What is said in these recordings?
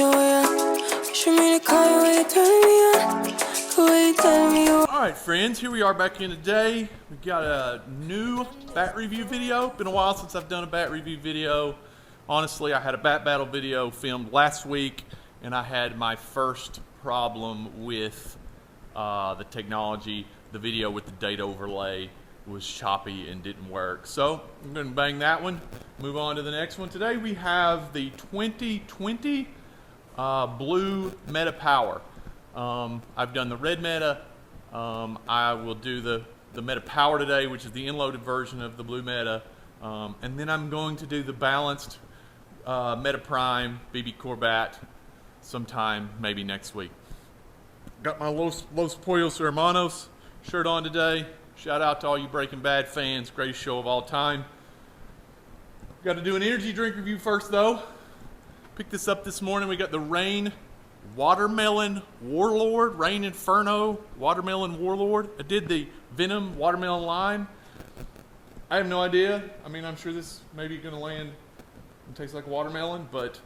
Alright friends, here we are back in today. We got a new bat review video. Been a while since I've done a bat review video. Honestly, I had a bat battle video filmed last week and I had my first problem with the technology. The video with the data overlay was choppy and didn't work. So I'm going to bang that one, move on to the next one. Today we have the 2020 Blue Meta Pwr. I've done the red meta. I will do the Meta Pwr today, which is the inloaded version of the Blue Meta. And then I'm going to do the balanced Meta Prime Pwr Bbcor bat sometime maybe next week. Got my Los Pollos Hermanos shirt on today. Shout out to all you Breaking Bad fans. Greatest show of all time. Got to do an energy drink review first though. Picked this up this morning. We got the Reign Watermelon Warlord, Reign Inferno Watermelon Warlord. I did the Venom Watermelon Lime. I have no idea. I mean, I'm sure this maybe gonna land and taste like watermelon, but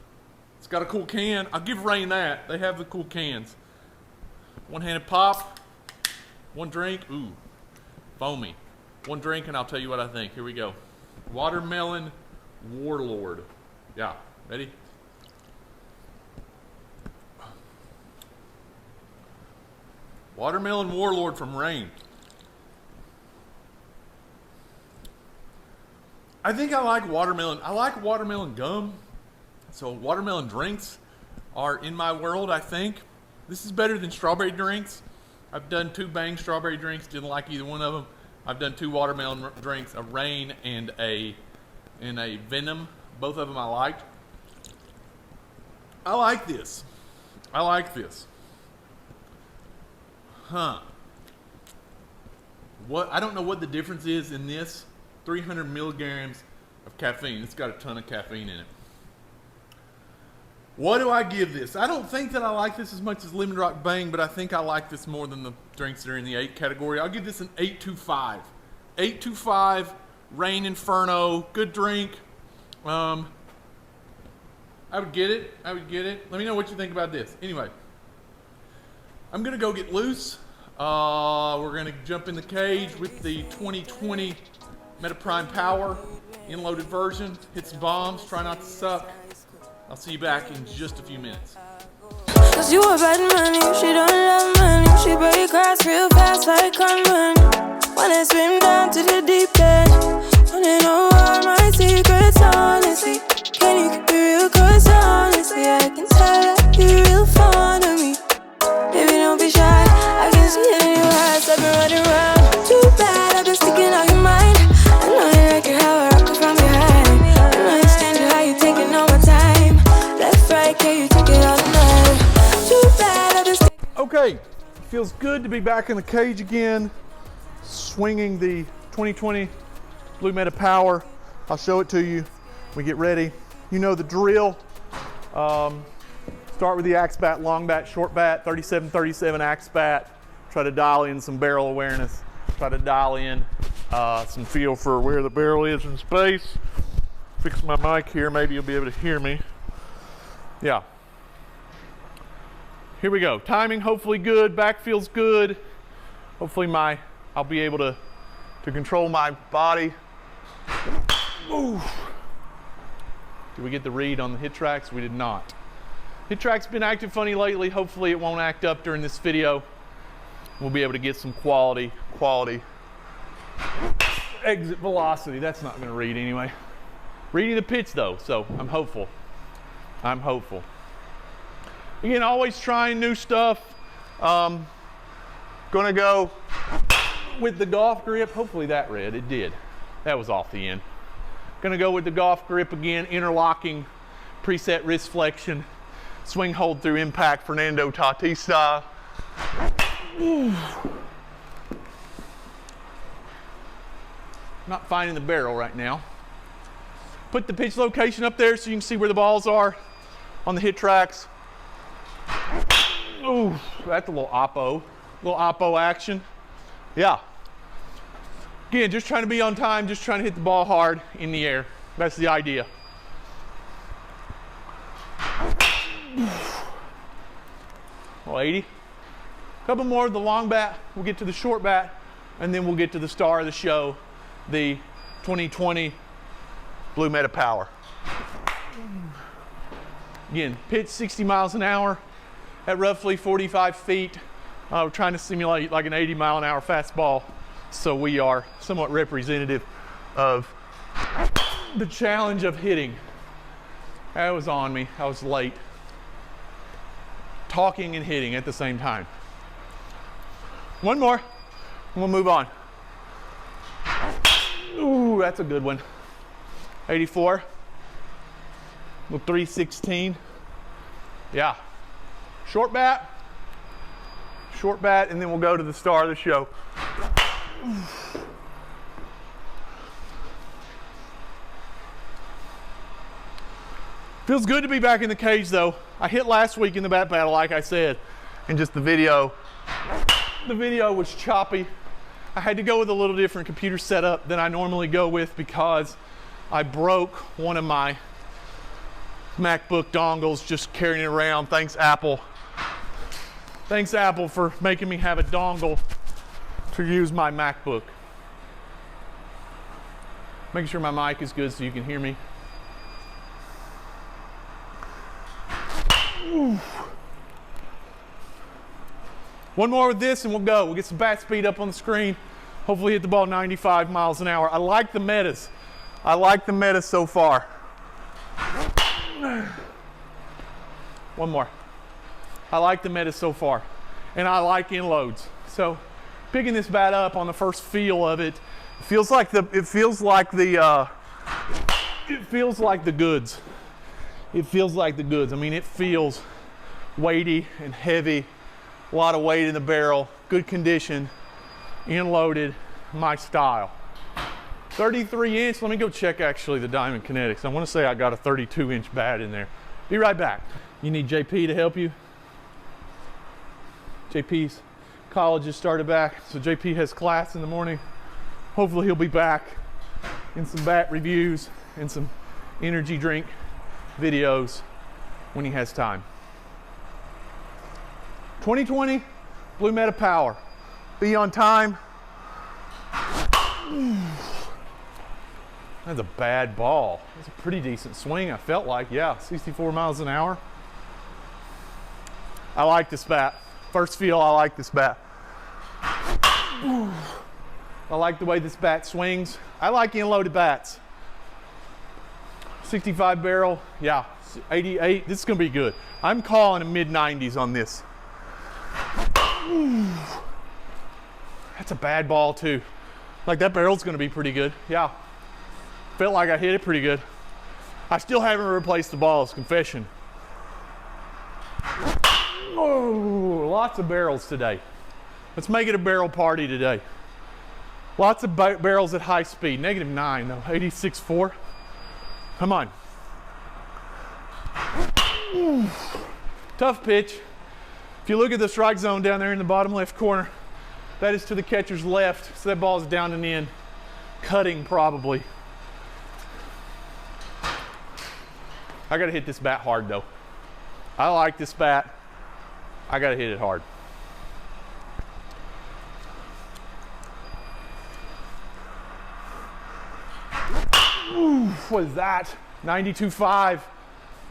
it's got a cool can. I'll give Reign that. They have the cool cans. One-handed pop, one drink. Ooh, foamy. One drink and I'll tell you what I think. Here we go. Watermelon Warlord. Yeah, ready? Watermelon Warlord from Reign. I think I like watermelon. I like watermelon gum. So watermelon drinks are in my world, I think. This is better than strawberry drinks. I've done 2 Bang strawberry drinks, didn't like either one of them. I've done 2 watermelon drinks, a Reign and a Venom. Both of them I liked. I like this. I like this. Huh. I don't know what the difference is in this. 300 milligrams of caffeine. It's got a ton of caffeine in it. What do I give this? I don't think that I like this as much as Lemon Rock Bang, but I think I like this more than the drinks that are in the 8 category. I'll give this an 8.25. 8.25, Reign Inferno, good drink. I would get it. I would get it. Let me know what you think about this. Anyway. I'm gonna go get loose. We're gonna jump in the cage with the 2020 Meta Prime Pwr inloaded version. Hit some bombs, try not to suck. I'll see you back in just a few minutes. Cause you a bad man, she don't love money. She break grass real fast like gunman. When I swim down to the deep end, wanna know all my secrets, honestly. Can you keep it real? Cause honestly, I can tell that you're real fond of me. Baby, don't be shy, I can see it in your eyes. I've been running around, too bad, I've been sticking out your mind. I know you like it how I rock it from behind. I know you stand you how you taking all my time. Left, right, can you take it all night? Too bad, I've been sticking. Okay, feels good to be back in the cage again, swinging the 2020 Blue Meta Pwr. I'll show it to you when we get ready. You know the drill. Start with the axe bat, long bat, short bat, 37-37 axe bat. Try to dial in some barrel awareness. Try to dial in some feel for where the barrel is in space. Fix my mic here, maybe you'll be able to hear me. Yeah. Here we go. Timing hopefully good, back feels good. Hopefully I'll be able to control my body. Ooh. Did we get the read on the hit tracks? We did not. Hit track's been acting funny lately. Hopefully it won't act up during this video. We'll be able to get some quality exit velocity. That's not gonna read anyway. Reading the pitch though, so I'm hopeful. I'm hopeful. Again, always trying new stuff. Gonna go with the golf grip. Hopefully that read, it did. That was off the end. Gonna go with the golf grip again, interlocking preset wrist flexion. Swing hold through impact, Fernando Tatis style. Ooh. Not finding the barrel right now. Put the pitch location up there so you can see where the balls are on the hit tracks. Ooh, that's a little oppo action. Yeah. Again, just trying to be on time, just trying to hit the ball hard in the air. That's the idea. Well, 80. A couple more of the long bat, we'll get to the short bat, and then we'll get to the star of the show, the 2020 Pwr. Again, pitch 60 miles an hour at roughly 45 feet. We're trying to simulate like an 80-mile-an-hour fastball, so we are somewhat representative of the challenge of hitting. That was on me. I was late. Talking and hitting at the same time. One more, and we'll move on. Ooh, that's a good one. 84. Little 316. Yeah. Short bat, and then we'll go to the star of the show. Feels good to be back in the cage though. I hit last week in the bat battle, like I said, and just the video was choppy. I had to go with a little different computer setup than I normally go with because I broke one of my MacBook dongles just carrying it around. Thanks, Apple. Thanks, Apple, for making me have a dongle to use my MacBook. Making sure my mic is good so you can hear me. Ooh. One more with this and we'll go. We'll get some bat speed up on the screen. Hopefully hit the ball 95 miles an hour. I like the metas. I like the metas so far. One more. I like the metas so far, and I like inloads. So, picking this bat up on the first feel of it, feels like the goods. It feels like the goods. I mean, it feels weighty and heavy, a lot of weight in the barrel, good condition, inloaded, my style. 33 inch, let me go check actually the Diamond Kinetics. I want to say I got a 32 inch bat in there. Be right back. You need JP to help you? JP's college has started back, so JP has class in the morning. Hopefully he'll be back in some bat reviews and some energy drink videos when he has time. 2020 Pwr. Be on time. That's a bad ball. That's a pretty decent swing, I felt like. Yeah, 64 miles an hour. I like this bat. First feel, I like this bat. I like the way this bat swings. I like inloaded bats. 65 barrel, yeah, 88. This is gonna be good. I'm calling a mid-90s on this. That's a bad ball too. Like that barrel's gonna be pretty good, yeah. Felt like I hit it pretty good. I still haven't replaced the balls, confession. Oh, lots of barrels today. Let's make it a barrel party today. Lots of barrels at high speed. -9 though, 86.4. Come on. Tough pitch. If you look at the strike zone down there in the bottom left corner, that is to the catcher's left, so that ball is down and in, cutting probably. I gotta hit this bat hard though. I like this bat. I gotta hit it hard. Ooh, what is that? 92.5.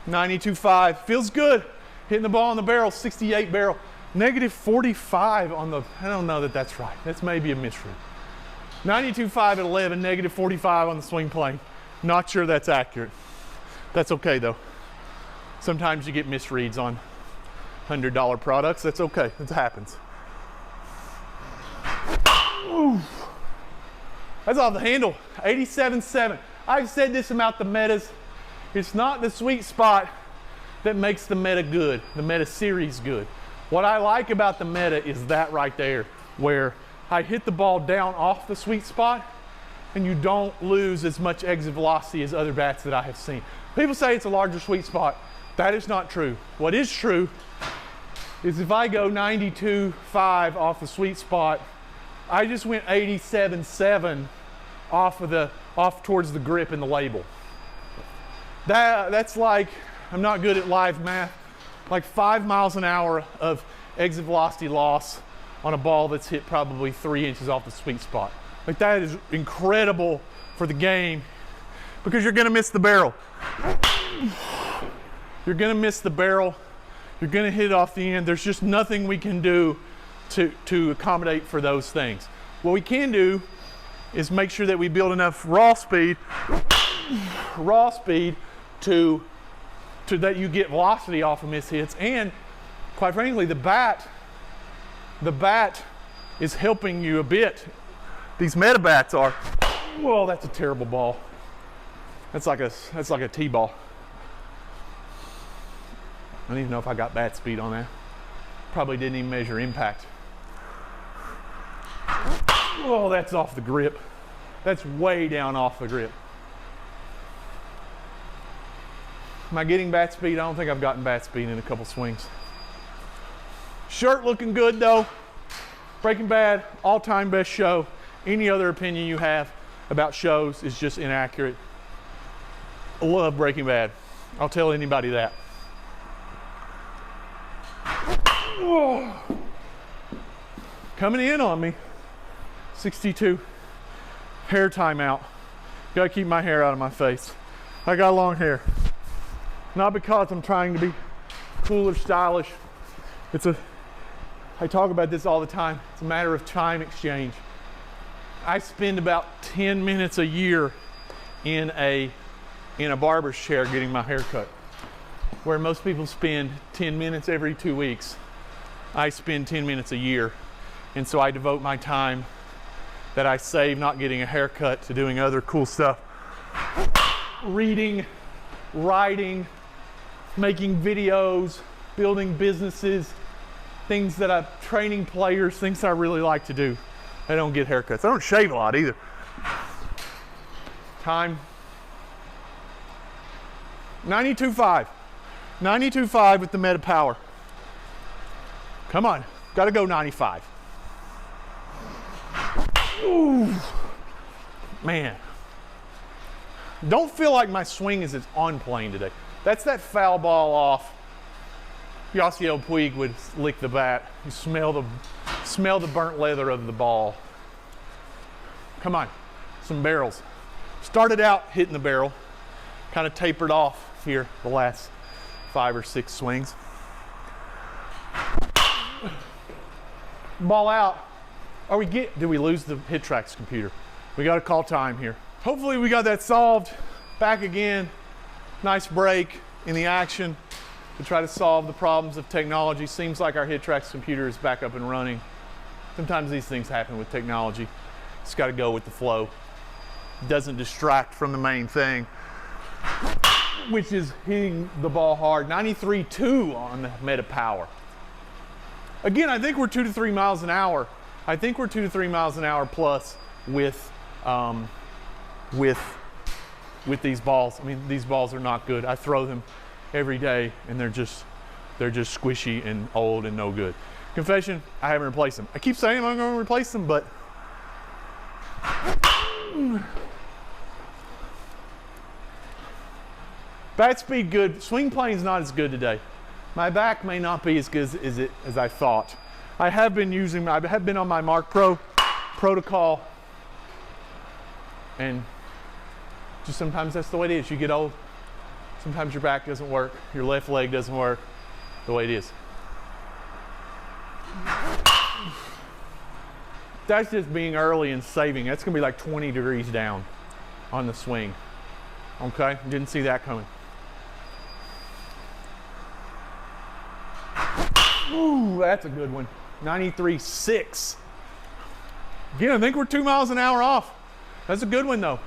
92.5. Feels good. Hitting the ball on the barrel, 68 barrel. -45 on the, I don't know that that's right. That's maybe a misread. 92.5 at 11, -45 on the swing plane. Not sure that's accurate. That's okay though. Sometimes you get misreads on $100 products. That's okay, it happens. Ooh. That's off the handle, 87.7. I've said this about the metas. It's not the sweet spot that makes the meta good, the meta series good. What I like about the meta is that right there, where I hit the ball down off the sweet spot and you don't lose as much exit velocity as other bats that I have seen. People say it's a larger sweet spot. That is not true. What is true is if I go 92.5 off the sweet spot, I just went 87.7 off towards the grip and the label. That's like, I'm not good at live math, like 5 miles an hour of exit velocity loss on a ball that's hit probably 3 inches off the sweet spot. Like, that is incredible for the game because you're gonna miss the barrel. You're gonna miss the barrel. You're gonna hit it off the end. There's just nothing we can do to accommodate for those things. What we can do is make sure that we build enough raw speed to that you get velocity off of miss hits, and quite frankly, the bat is helping you a bit. These meta bats are. Whoa, that's a terrible ball. That's like a T-ball. I don't even know if I got bat speed on that. Probably didn't even measure impact. Oh, that's off the grip. That's way down off the grip. Am I getting bat speed? I don't think I've gotten bat speed in a couple swings. Shirt looking good though. Breaking Bad, all-time best show. Any other opinion you have about shows is just inaccurate. I love Breaking Bad. I'll tell anybody that. Whoa. Coming in on me. 62. Hair timeout. Gotta keep my hair out of my face. I got long hair. Not because I'm trying to be cool or stylish. I talk about this all the time. It's a matter of time exchange. I spend about 10 minutes a year in a barber's chair getting my hair cut. Where most people spend 10 minutes every 2 weeks, I spend 10 minutes a year. And so I devote my time that I save not getting a haircut to doing other cool stuff. Reading, writing, making videos, building businesses, things that I'm training players, things I really like to do. I don't get haircuts. I don't shave a lot either. Time. 92.5. 92.5 with the meta power. Come on, gotta go 95. Ooh, man. Don't feel like my swing is on plane today. That's that foul ball off. Yasiel Puig would lick the bat. You smell the burnt leather of the ball. Come on, some barrels. Started out hitting the barrel, kind of tapered off here the last 5 or 6 swings. Ball out. Did we lose the HitTrax computer? We got to call time here. Hopefully we got that solved. Back again. Nice break in the action to try to solve the problems of technology. Seems like our HitTrax computer is back up and running. Sometimes these things happen with technology. It's got to go with the flow. It doesn't distract from the main thing, which is hitting the ball hard. 93.2 on the meta power. Again, I think we're 2 to 3 miles an hour. I think we're 2 to 3 miles an hour plus with these balls. I mean, these balls are not good. I throw them every day, and they're just squishy and old and no good. Confession: I haven't replaced them. I keep saying I'm going to replace them, but bat speed good. Swing plane's not as good today. My back may not be as good as I thought. I have been on my Mark Pro protocol, and just sometimes that's the way it is. You get old. Sometimes your back doesn't work. Your left leg doesn't work the way it is. That's just being early and saving. That's going to be like 20 degrees down on the swing. Okay, didn't see that coming. Ooh, that's a good one. 93.6. Again, I think we're 2 miles an hour off. That's a good one though.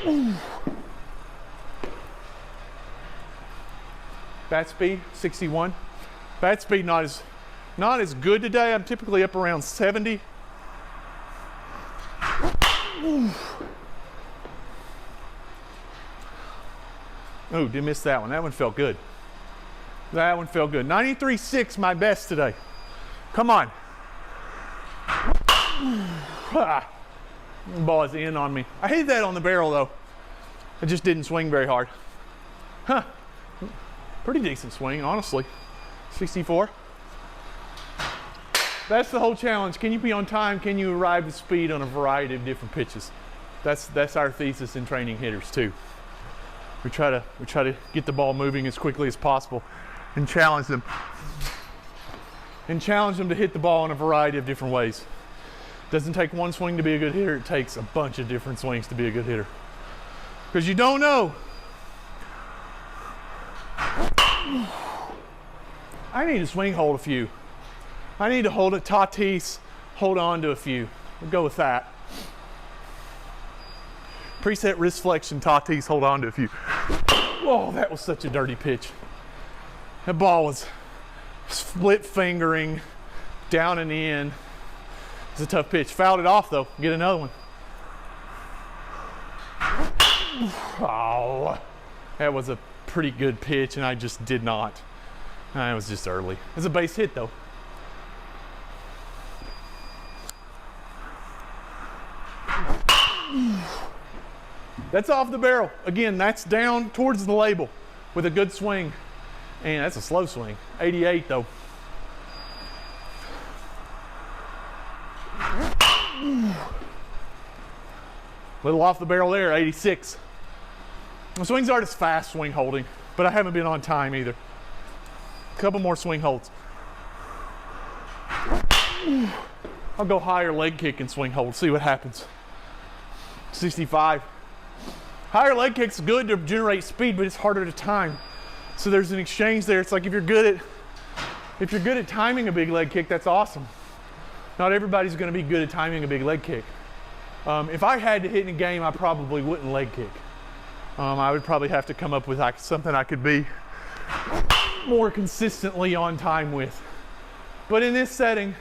Ooh. Bat speed 61. Bat speed not as good today. I'm typically up around 70. Ooh. Oh, did miss that one. That one felt good. That one felt good. 93.6, my best today. Come on. The ball is in on me. I hit that on the barrel though. I just didn't swing very hard. Huh. Pretty decent swing, honestly. 64. That's the whole challenge. Can you be on time? Can you arrive at speed on a variety of different pitches? That's our thesis in training hitters too. We try to get the ball moving as quickly as possible and challenge them. And challenge them to hit the ball in a variety of different ways. Doesn't take one swing to be a good hitter. It takes a bunch of different swings to be a good hitter. Because you don't know. I need to swing hold a few. I need to hold it, Tatis, hold on to a few. We'll go with that. Preset wrist flexion, Tatis, hold on to a few. Whoa, that was such a dirty pitch. That ball was split fingering, down and in. It's a tough pitch. Fouled it off though, get another one. Oh, that was a pretty good pitch and I just did not. It was just early. It's a base hit though. That's off the barrel. Again, that's down towards the label with a good swing. And that's a slow swing. 88 though. Little off the barrel there, 86. The swings aren't as fast swing holding, but I haven't been on time either. A couple more swing holds. I'll go higher leg kick and swing hold, see what happens. 65. Higher leg kick's good to generate speed, but it's harder to time. So there's an exchange there. It's like if you're good at timing a big leg kick, that's awesome. Not everybody's going to be good at timing a big leg kick. If I had to hit in a game, I probably wouldn't leg kick. I would probably have to come up with something I could be more consistently on time with. But in this setting,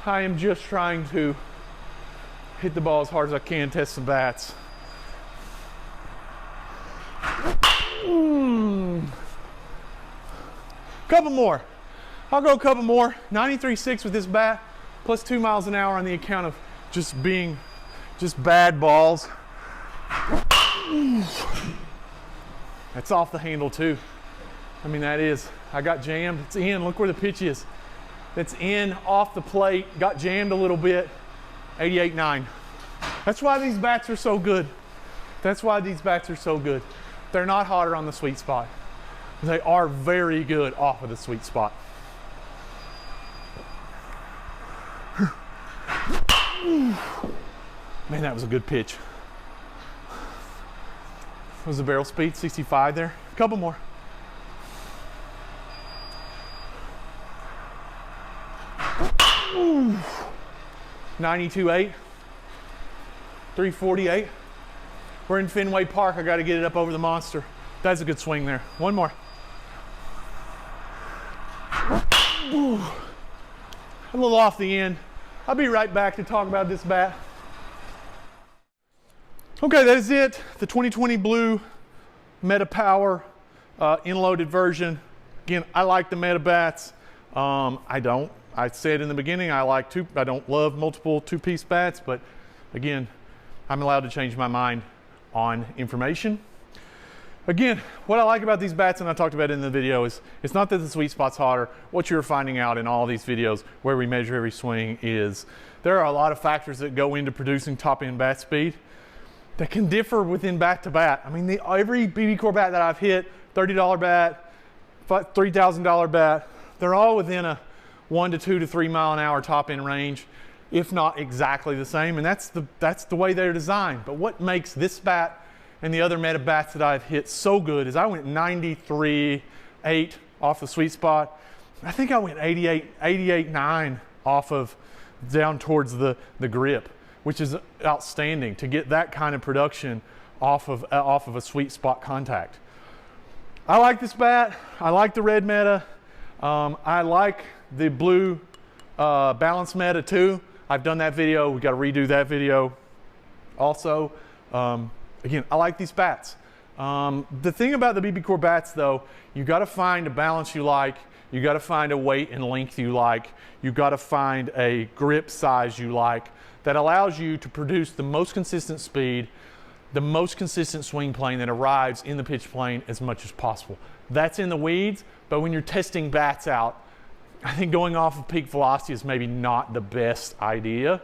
I am just trying to hit the ball as hard as I can, test some bats. Couple more. I'll go a couple more. 93.6 with this bat, plus 2 miles an hour on the account of just being bad balls. That's off the handle too. I mean, that is. I got jammed. It's in. Look where the pitch is. That's in off the plate. Got jammed a little bit. 88.9. That's why these bats are so good. That's why these bats are so good. They're not hotter on the sweet spot. They are very good off of the sweet spot. Man, that was a good pitch. Was the barrel speed 65 there? A couple more. Ooh. 92.8. 348. We're in Fenway Park. I got to get it up over the monster. That's a good swing there. One more. Ooh. A little off the end. I'll be right back to talk about this bat. Okay, that is it. The 2020 Blue Meta Pwr in-loaded version. Again, I like the Meta bats. I said in the beginning, I don't love multiple two-piece bats, but again, I'm allowed to change my mind on information. Again, what I like about these bats, and I talked about it in the video, is it's not that the sweet spot's hotter. What you're finding out in all these videos where we measure every swing is there are a lot of factors that go into producing top-end bat speed that can differ within bat to bat. I mean, every Bbcor bat that I've hit, $30 bat, $3,000 bat, they're all within a 1 to 2 to 3 mile an hour top-end range, if not exactly the same, and that's the way they're designed. But what makes this bat and the other Meta bats that I've hit so good is I went 93.8 off the sweet spot. I think I went 88.9 off of down towards the grip, which is outstanding to get that kind of production off of a sweet spot contact. I like this bat. I like the red Meta. I like the blue balanced Meta too. I've done that video. We got to redo that video also. Again, I like these bats. The thing about the Bbcor bats though, you got to find a balance you like. You got to find a weight and length you like. You got to find a grip size you like that allows you to produce the most consistent speed, the most consistent swing plane that arrives in the pitch plane as much as possible. That's in the weeds, but when you're testing bats out, I think going off of peak velocity is maybe not the best idea.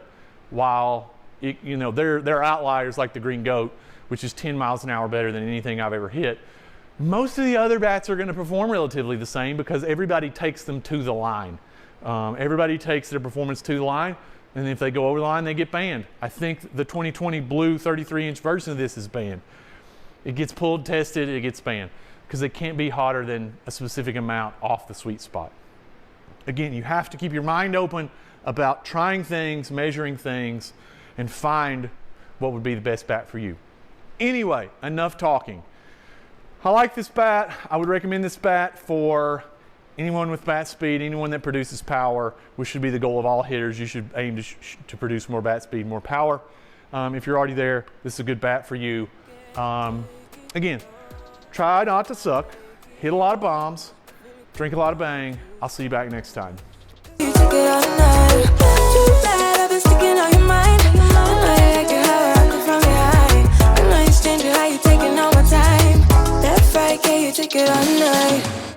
While there are outliers like the Green Goat, which is 10 miles an hour better than anything I've ever hit. Most of the other bats are going to perform relatively the same because everybody takes them to the line. Everybody takes their performance to the line, and if they go over the line, they get banned. I think the 2020 blue 33-inch version of this is banned. It gets pulled, tested, it gets banned because it can't be hotter than a specific amount off the sweet spot. Again, you have to keep your mind open about trying things, measuring things, and find what would be the best bat for you. Anyway, enough talking. I like this bat. I would recommend this bat for anyone with bat speed, anyone that produces power, which should be the goal of all hitters. You should aim to produce more bat speed, more power. If you're already there, this is a good bat for you. Again, try not to suck, hit a lot of bombs, drink a lot of Bang. I'll see you back next time. You take it all night. Too bad I've been sticking on your mind. I know you like it how I rock it from behind. I know you stranger how you taking all my time. Left, right, yeah, you take it all night.